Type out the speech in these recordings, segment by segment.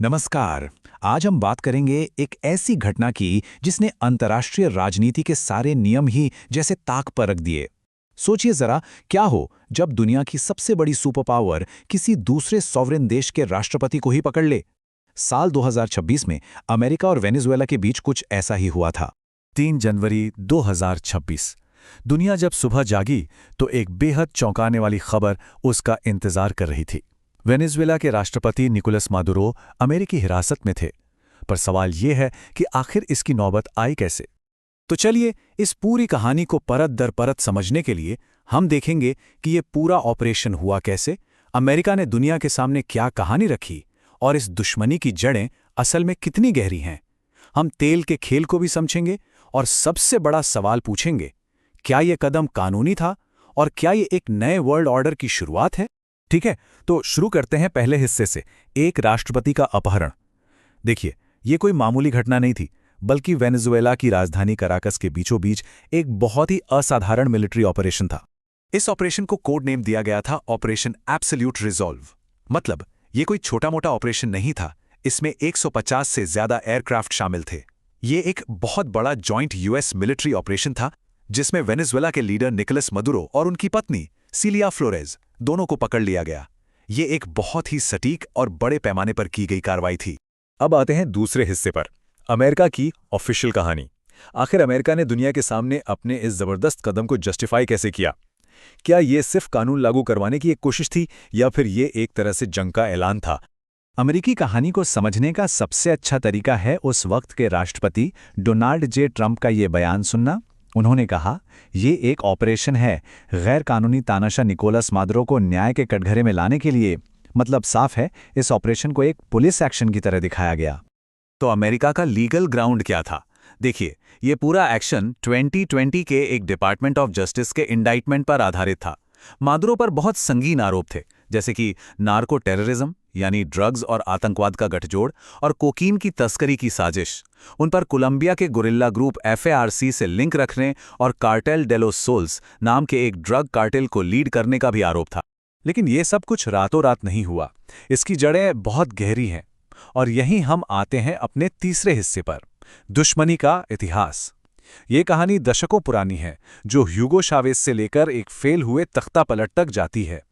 नमस्कार। आज हम बात करेंगे एक ऐसी घटना की जिसने अंतर्राष्ट्रीय राजनीति के सारे नियम ही जैसे ताक पर रख दिए। सोचिए जरा, क्या हो जब दुनिया की सबसे बड़ी सुपर पावर किसी दूसरे सॉवरेन देश के राष्ट्रपति को ही पकड़ ले। साल 2026 में अमेरिका और वेनेजुएला के बीच कुछ ऐसा ही हुआ था। 3 जनवरी 2026 दुनिया जब सुबह जागी तो एक बेहद चौंकाने वाली खबर उसका इंतजार कर रही थी। वेनेजुएला के राष्ट्रपति निकोलस मादुरो अमेरिकी हिरासत में थे। पर सवाल ये है कि आखिर इसकी नौबत आई कैसे। तो चलिए इस पूरी कहानी को परत दर परत समझने के लिए हम देखेंगे कि ये पूरा ऑपरेशन हुआ कैसे, अमेरिका ने दुनिया के सामने क्या कहानी रखी और इस दुश्मनी की जड़ें असल में कितनी गहरी हैं। हम तेल के खेल को भी समझेंगे और सबसे बड़ा सवाल पूछेंगे, क्या ये कदम कानूनी था और क्या ये एक नए वर्ल्ड ऑर्डर की शुरुआत है। ठीक है, तो शुरू करते हैं पहले हिस्से से, एक राष्ट्रपति का अपहरण। देखिए, ये कोई मामूली घटना नहीं थी, बल्कि वेनेजुएला की राजधानी कराकस के बीचों बीच एक बहुत ही असाधारण मिलिट्री ऑपरेशन था। इस ऑपरेशन को कोड नेम दिया गया था ऑपरेशन एब्सोल्यूट रिजॉल्व। मतलब ये कोई छोटा मोटा ऑपरेशन नहीं था, इसमें 150 से ज्यादा एयरक्राफ्ट शामिल थे। ये एक बहुत बड़ा जॉइंट यूएस मिलिट्री ऑपरेशन था जिसमें वेनेजुएला के लीडर निकोलस मदुरो और उनकी पत्नी सिलिया फ्लोरेज दोनों को पकड़ लिया गया। ये एक बहुत ही सटीक और बड़े पैमाने पर की गई कार्रवाई थी। अब आते हैं दूसरे हिस्से पर, अमेरिका की ऑफिशियल कहानी। आखिर अमेरिका ने दुनिया के सामने अपने इस जबरदस्त कदम को जस्टिफाई कैसे किया? क्या ये सिर्फ कानून लागू करवाने की एक कोशिश थी या फिर ये एक तरह से जंग का ऐलान था? अमेरिकी कहानी को समझने का सबसे अच्छा तरीका है उस वक्त के राष्ट्रपति डोनाल्ड जे ट्रंप का ये बयान सुनना। उन्होंने कहा, ये एक ऑपरेशन है गैर कानूनी तानाशाह निकोलस मादुरो को न्याय के कटघरे में लाने के लिए। मतलब साफ है, इस ऑपरेशन को एक पुलिस एक्शन की तरह दिखाया गया। तो अमेरिका का लीगल ग्राउंड क्या था? देखिए, ये पूरा एक्शन 2020 के एक डिपार्टमेंट ऑफ जस्टिस के इंडाइटमेंट पर आधारित था। मादुरो पर बहुत संगीन आरोप थे, जैसे कि नार्को टेररिज्म यानी ड्रग्स और आतंकवाद का गठजोड़ और कोकीन की तस्करी की साजिश। उन पर कोलंबिया के गुरिल्ला ग्रुप FARC से लिंक रखने और कार्टेल डे लोस सोल्स नाम के एक ड्रग कार्टेल को लीड करने का भी आरोप था। लेकिन ये सब कुछ रातों रात नहीं हुआ, इसकी जड़ें बहुत गहरी हैं। और यहीं हम आते हैं अपने तीसरे हिस्से पर, दुश्मनी का इतिहास। ये कहानी दशकों पुरानी है, जो ह्यूगो चावेज से लेकर एक फेल हुए तख्तापलट तक जाती है।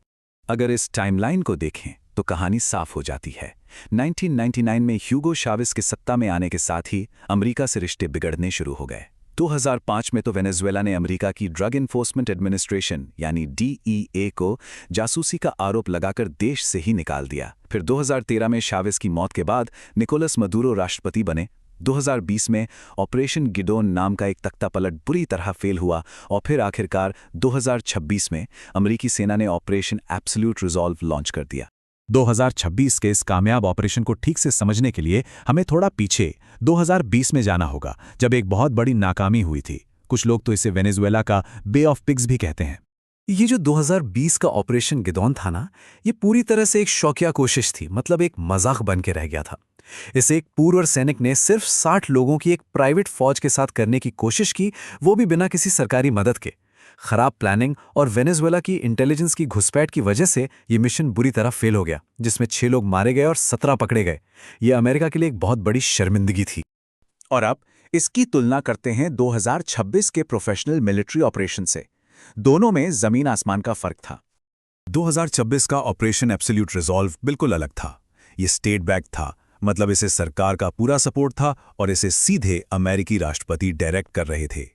अगर इस टाइमलाइन को देखें तो कहानी साफ हो जाती है। 1999 में ह्यूगो चावेज के सत्ता में आने के साथ ही अमेरिका से रिश्ते बिगड़ने शुरू हो गए। 2005 में तो वेनेजुएला ने अमेरिका की ड्रग एनफोर्समेंट एडमिनिस्ट्रेशन यानी DEA को जासूसी का आरोप लगाकर देश से ही निकाल दिया। फिर 2013 में चावेज की मौत के बाद निकोलस मदुरो राष्ट्रपति बने। 2020 में ऑपरेशन गिडोन नाम का एक तख्तापलट बुरी तरह फेल हुआ और फिर आखिरकार 2026 में अमेरिकी सेना ने ऑपरेशन एब्सोल्यूट रिजॉल्व लॉन्च कर दिया। 2026 के इस कामयाब ऑपरेशन को ठीक से समझने के लिए हमें थोड़ा पीछे 2020 में जाना होगा, जब एक बहुत बड़ी नाकामी हुई थी। कुछ लोग तो इसे वेनेजुएला का बे ऑफ पिग्स भी कहते हैं। ये जो 2020 का ऑपरेशन गिडोन था ना, ये पूरी तरह से एक शौकिया कोशिश थी, मतलब एक मजाक बन के रह गया था। इसे एक पूर्व सैनिक ने सिर्फ 60 लोगों की एक प्राइवेट फौज के साथ करने की कोशिश की, वो भी बिना किसी सरकारी मदद के। खराब प्लानिंग और वेनेजुएला की इंटेलिजेंस की घुसपैठ की वजह से ये मिशन बुरी तरह फेल हो गया, जिसमें 6 लोग मारे गए और 17 पकड़े गए। ये अमेरिका के लिए एक बहुत बड़ी शर्मिंदगी थी। और अब इसकी तुलना करते हैं 2026 के प्रोफेशनल मिलिट्री ऑपरेशन से। दोनों में जमीन आसमान का फर्क था। 2026 का ऑपरेशन एब्सोल्यूट रिजॉल्व बिल्कुल अलग था। ये स्टेट बैक था, मतलब इसे सरकार का पूरा सपोर्ट था और इसे सीधे अमेरिकी राष्ट्रपति डायरेक्ट कर रहे थे।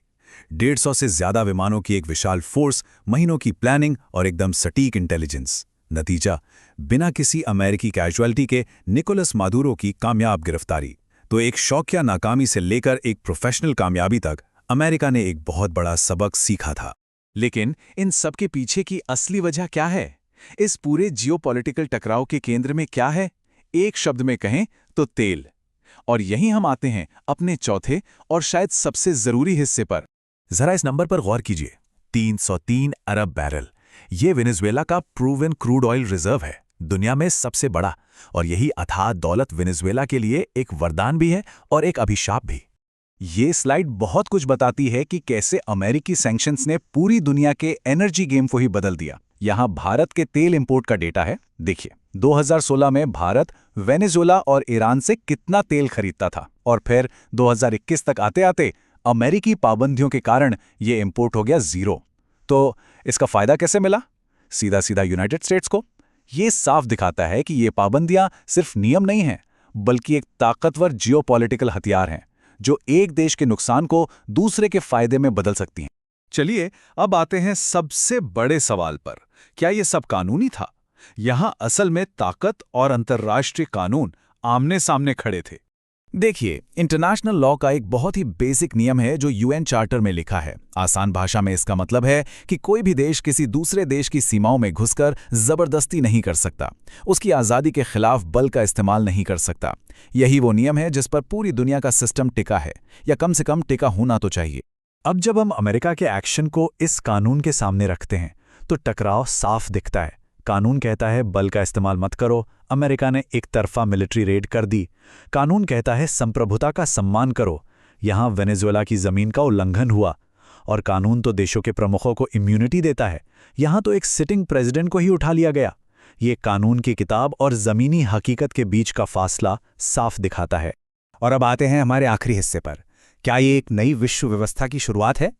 150 से ज्यादा विमानों की एक विशाल फोर्स, महीनों की प्लानिंग और एकदम सटीक इंटेलिजेंस। नतीजा, बिना किसी अमेरिकी कैजुअलिटी के निकोलस मादुरो की कामयाब गिरफ्तारी। तो एक शौकिया नाकामी से लेकर एक प्रोफेशनल कामयाबी तक अमेरिका ने एक बहुत बड़ा सबक सीखा था। लेकिन इन सब के पीछे की असली वजह क्या है? इस पूरे जियोपॉलिटिकल टकराव के केंद्र में क्या है? एक शब्द में कहें तो तेल। और यहीं हम आते हैं अपने चौथे और शायद सबसे जरूरी हिस्से पर। जरा इस नंबर पर गौर कीजिए, 303 अरब बैरल। ये वेनेजुएला का प्रूवन क्रूड ऑयल रिजर्व है, दुनिया में सबसे बड़ा। और यही अथाह दौलत वेनेजुएला के लिए एक वरदान भी है और एक अभिशाप भी। ये स्लाइड बहुत कुछ बताती है कि कैसे अमेरिकी सैंक्शंस ने पूरी दुनिया के एनर्जी गेम को ही बदल दिया। यहाँ भारत के तेल इंपोर्ट का डेटा है, देखिए। 2016 में भारत वेनेजुएला और ईरान से कितना तेल खरीदता था, और फिर 2021 तक आते आते अमेरिकी पाबंदियों के कारण ये इंपोर्ट हो गया 0। तो इसका फायदा कैसे मिला? सीधा सीधा यूनाइटेड स्टेट्स को। ये साफ दिखाता है कि ये पाबंदियां सिर्फ नियम नहीं हैं, बल्कि एक ताकतवर जियोपॉलिटिकल हथियार हैं, जो एक देश के नुकसान को दूसरे के फायदे में बदल सकती हैं। चलिए अब आते हैं सबसे बड़े सवाल पर, क्या ये सब कानूनी था? यहाँ असल में ताकत और अंतर्राष्ट्रीय कानून आमने सामने खड़े थे। देखिए, इंटरनेशनल लॉ का एक बहुत ही बेसिक नियम है जो यूएन चार्टर में लिखा है। आसान भाषा में इसका मतलब है कि कोई भी देश किसी दूसरे देश की सीमाओं में घुसकर जबरदस्ती नहीं कर सकता, उसकी आज़ादी के खिलाफ बल का इस्तेमाल नहीं कर सकता। यही वो नियम है जिस पर पूरी दुनिया का सिस्टम टिका है, या कम से कम टिका होना तो चाहिए। अब जब हम अमेरिका के एक्शन को इस कानून के सामने रखते हैं तो टकराव साफ दिखता है। कानून कहता है बल का इस्तेमाल मत करो, अमेरिका ने एक तरफा मिलिट्री रेड कर दी। कानून कहता है संप्रभुता का सम्मान करो, यहाँ वेनेजुएला की जमीन का उल्लंघन हुआ। और कानून तो देशों के प्रमुखों को इम्यूनिटी देता है, यहाँ तो एक सिटिंग प्रेसिडेंट को ही उठा लिया गया। ये कानून की किताब और ज़मीनी हकीकत के बीच का फासला साफ दिखाता है। और अब आते हैं हमारे आखिरी हिस्से पर। क्या ये एक नई विश्व व्यवस्था की शुरुआत है?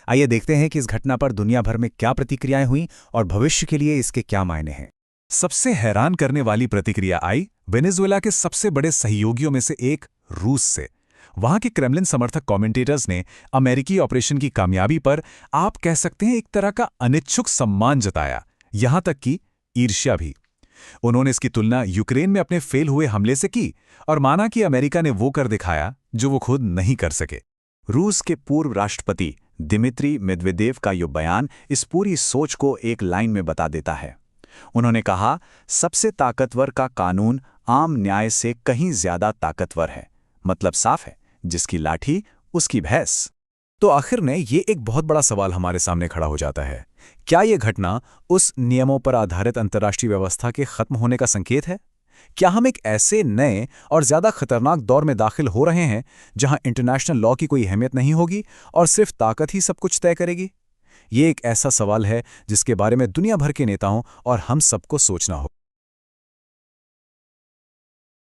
आइए देखते हैं कि इस घटना पर दुनिया भर में क्या प्रतिक्रियाएं हुईं और भविष्य के लिए इसके क्या मायने हैं। सबसे हैरान करने वाली प्रतिक्रिया आई वेनेजुएला के सबसे बड़े सहयोगियों में से एक रूस से। वहां के क्रेमलिन समर्थक कमेंटेटर्स ने अमेरिकी ऑपरेशन की कामयाबी पर आप कह सकते हैं एक तरह का अनिच्छुक सम्मान जताया, यहां तक कि ईर्ष्या भी। उन्होंने इसकी तुलना यूक्रेन में अपने फेल हुए हमले से की और माना कि अमेरिका ने वो कर दिखाया जो वो खुद नहीं कर सके। रूस के पूर्व राष्ट्रपति दिमित्री मेदवेदेव का ये बयान इस पूरी सोच को एक लाइन में बता देता है। उन्होंने कहा, सबसे ताकतवर का कानून आम न्याय से कहीं ज्यादा ताकतवर है। मतलब साफ है, जिसकी लाठी उसकी भैंस। तो आखिर में ये एक बहुत बड़ा सवाल हमारे सामने खड़ा हो जाता है, क्या ये घटना उस नियमों पर आधारित अंतर्राष्ट्रीय व्यवस्था के खत्म होने का संकेत है? क्या हम एक ऐसे नए और ज्यादा खतरनाक दौर में दाखिल हो रहे हैं जहां इंटरनेशनल लॉ की कोई अहमियत नहीं होगी और सिर्फ ताकत ही सब कुछ तय करेगी? ये एक ऐसा सवाल है जिसके बारे में दुनिया भर के नेताओं और हम सबको सोचना हो।